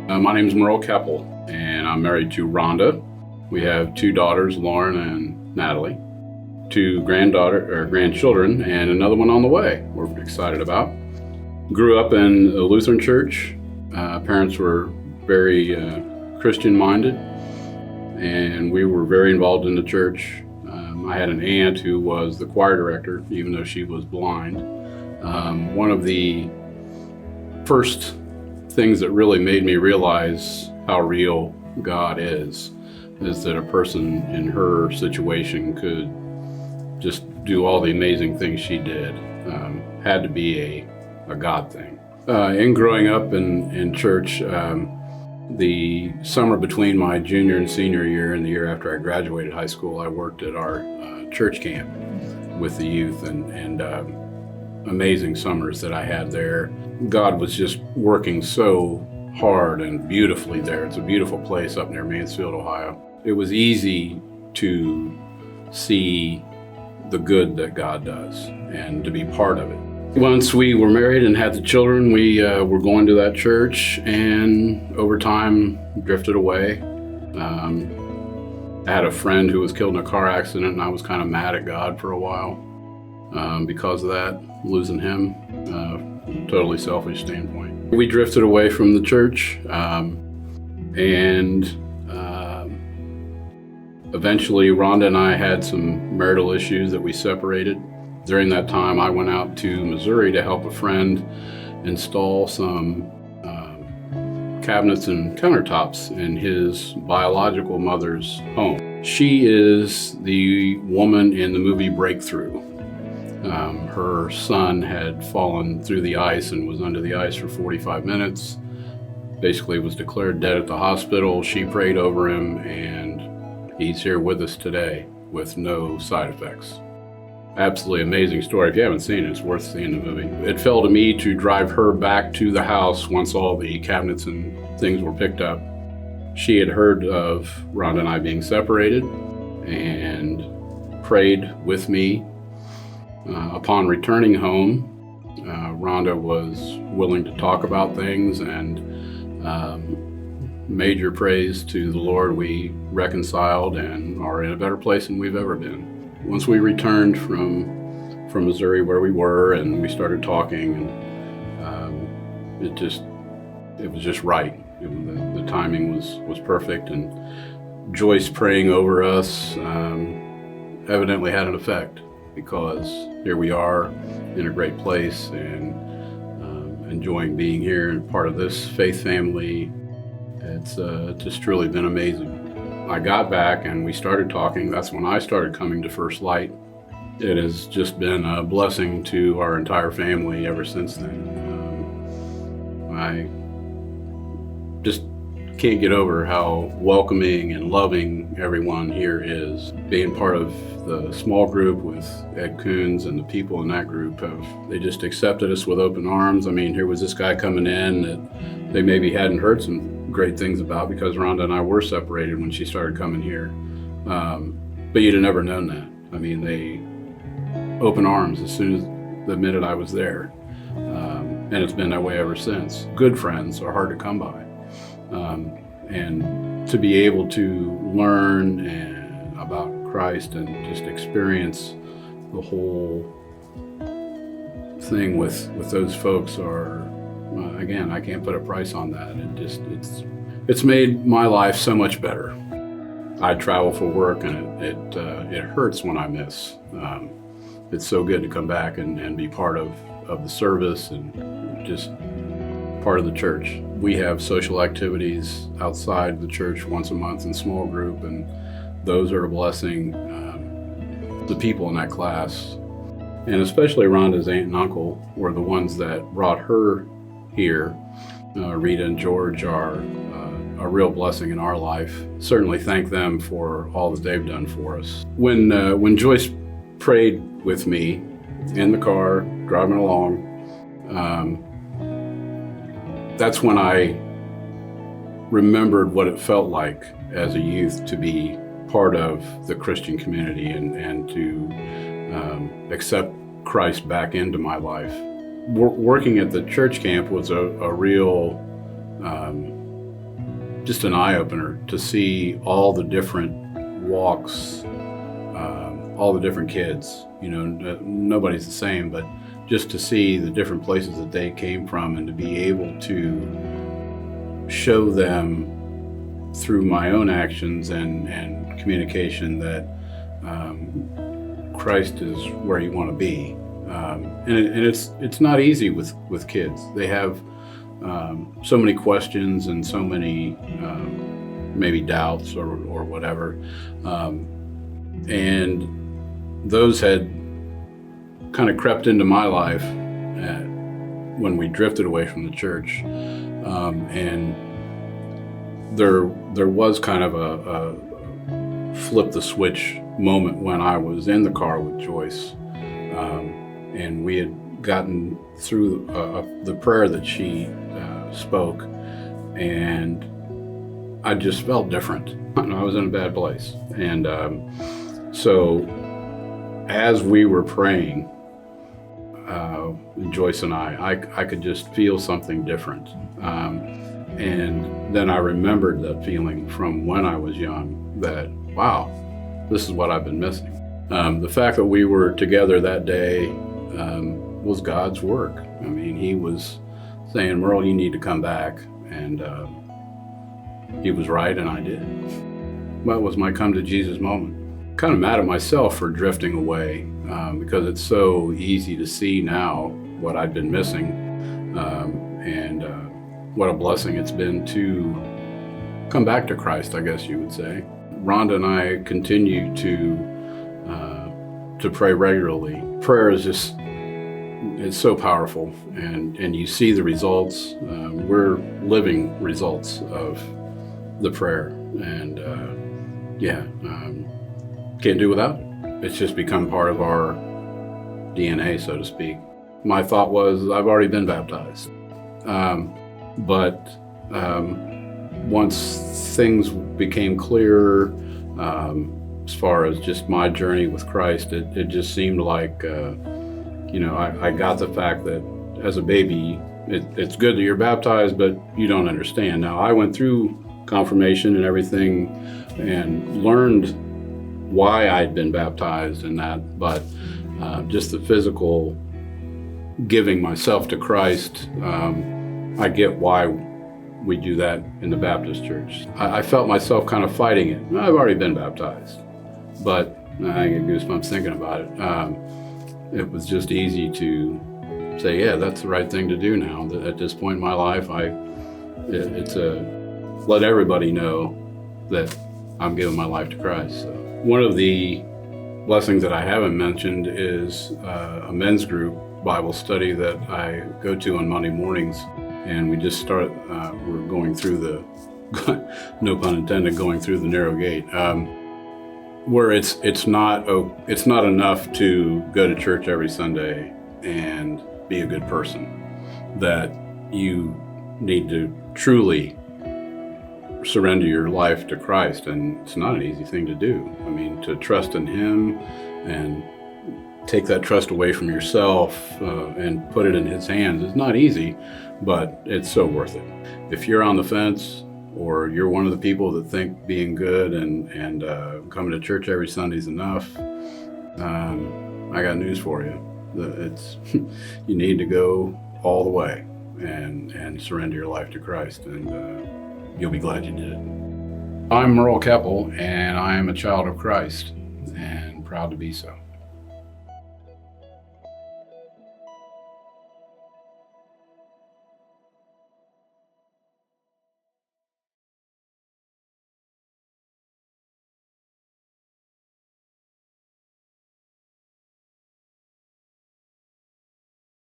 My name is Merle Keppel, and I'm married to Rhonda. We have two daughters, Lauren and Natalie, two grandchildren, and another one on the way we're excited about. Grew up in a Lutheran church. Parents were very Christian-minded, and we were very involved in the church. I had an aunt who was the choir director, even though she was blind. One of the first things that really made me realize how real God is that a person in her situation could just do all the amazing things she did. Had to be a God thing. In growing up in church, the summer between my junior and senior year and the year after I graduated high school, I worked at our church camp with the youth, and amazing summers that I had there. God was just working so hard and beautifully there. It's a beautiful place up near Mansfield, Ohio. It was easy to see the good that God does and to be part of it. Once we were married and had the children, we were going to that church, and over time drifted away. I had a friend who was killed in a car accident, and I was kind of mad at God for a while because of that, losing him, totally selfish standpoint. We drifted away from the church, and eventually Rhonda and I had some marital issues that we separated. During that time, I went out to Missouri to help a friend install some cabinets and countertops in his biological mother's home. She is the woman in the movie Breakthrough. Her son had fallen through the ice and was under the ice for 45 minutes. Basically was declared dead at the hospital. She prayed over him, and he's here with us today with no side effects. Absolutely amazing story. If you haven't seen it, it's worth seeing the movie. It fell to me to drive her back to the house once all the cabinets and things were picked up. She had heard of Rhonda and I being separated and prayed with me. Upon returning home, Rhonda was willing to talk about things, and major praise to the Lord. We reconciled and are in a better place than we've ever been. Once we returned from Missouri, where we were, and we started talking, and it was just right. The timing was perfect, and Joyce praying over us evidently had an effect, because here we are in a great place and enjoying being here and part of this faith family. It's just truly been amazing. I got back and we started talking. That's when I started coming to First Light. It has just been a blessing to our entire family ever since then. I just can't get over how welcoming and loving everyone here is. Being part of the small group with Ed Coons and the people in that group, they just accepted us with open arms. I mean, here was this guy coming in that they maybe hadn't heard some great things about, because Rhonda and I were separated when she started coming here. But you'd have never known that. I mean, they open arms as soon as the minute I was there. And it's been that way ever since. Good friends are hard to come by. And to be able to learn about Christ and just experience the whole thing with those folks are, again, I can't put a price on that. It's made my life so much better. I travel for work, and it hurts when I miss. It's so good to come back and be part of the service and just part of the church. We have social activities outside the church once a month in small group, and those are a blessing. The people in that class, and especially Rhonda's aunt and uncle, were the ones that brought her here. Rita and George are a real blessing in our life. Certainly thank them for all that they've done for us. When Joyce prayed with me in the car, driving along, that's when I remembered what it felt like as a youth to be part of the Christian community and to accept Christ back into my life. Working at the church camp was a real just an eye-opener to see all the different walks, all the different kids. Nobody's the same, but just to see the different places that they came from and to be able to show them through my own actions and communication that Christ is where you want to be. And it's not easy with kids. They have so many questions and so many maybe doubts or whatever. And those had kind of crept into my life when we drifted away from the church. And there was kind of a flip the switch moment when I was in the car with Joyce. And we had gotten through the prayer that she spoke, and I just felt different. I was in a bad place. And so as we were praying, Joyce and I could just feel something different. And then I remembered that feeling from when I was young, that, wow, this is what I've been missing. The fact that we were together that day was God's work. I mean, he was saying, Merle, you need to come back. And he was right, and I did. That was my come to Jesus moment. Kind of mad at myself for drifting away because it's so easy to see now what I'd been missing, and what a blessing it's been to come back to Christ, I guess you would say. Rhonda and I continue to pray regularly. Prayer is just, it's so powerful, and you see the results. We're living results of the prayer, and can't do without it. It's just become part of our DNA, so to speak. My thought was, I've already been baptized. But once things became clearer, as far as just my journey with Christ, it just seemed like, I got the fact that as a baby, it's good that you're baptized, but you don't understand. Now, I went through confirmation and everything and learned why I'd been baptized and that, but just the physical giving myself to Christ, I get why we do that in the Baptist church. I felt myself kind of fighting it. I've already been baptized, but I get goosebumps thinking about it. It was just easy to say, yeah, that's the right thing to do now. At this point in my life, it's let everybody know that I'm giving my life to Christ. So one of the blessings that I haven't mentioned is a men's group Bible study that I go to on Monday mornings. And we just we're going through the, no pun intended, going through the narrow gate, where it's not enough to go to church every Sunday and be a good person, that you need to truly surrender your life to Christ, and it's not an easy thing to do. I mean, to trust in Him and take that trust away from yourself and put it in His hands is not easy, but it's so worth it. If you're on the fence, or you're one of the people that think being good and coming to church every Sunday is enough, I got news for you. It's you need to go all the way and surrender your life to Christ, and you'll be glad you did it. I'm Merle Keppel, and I am a child of Christ, and proud to be so.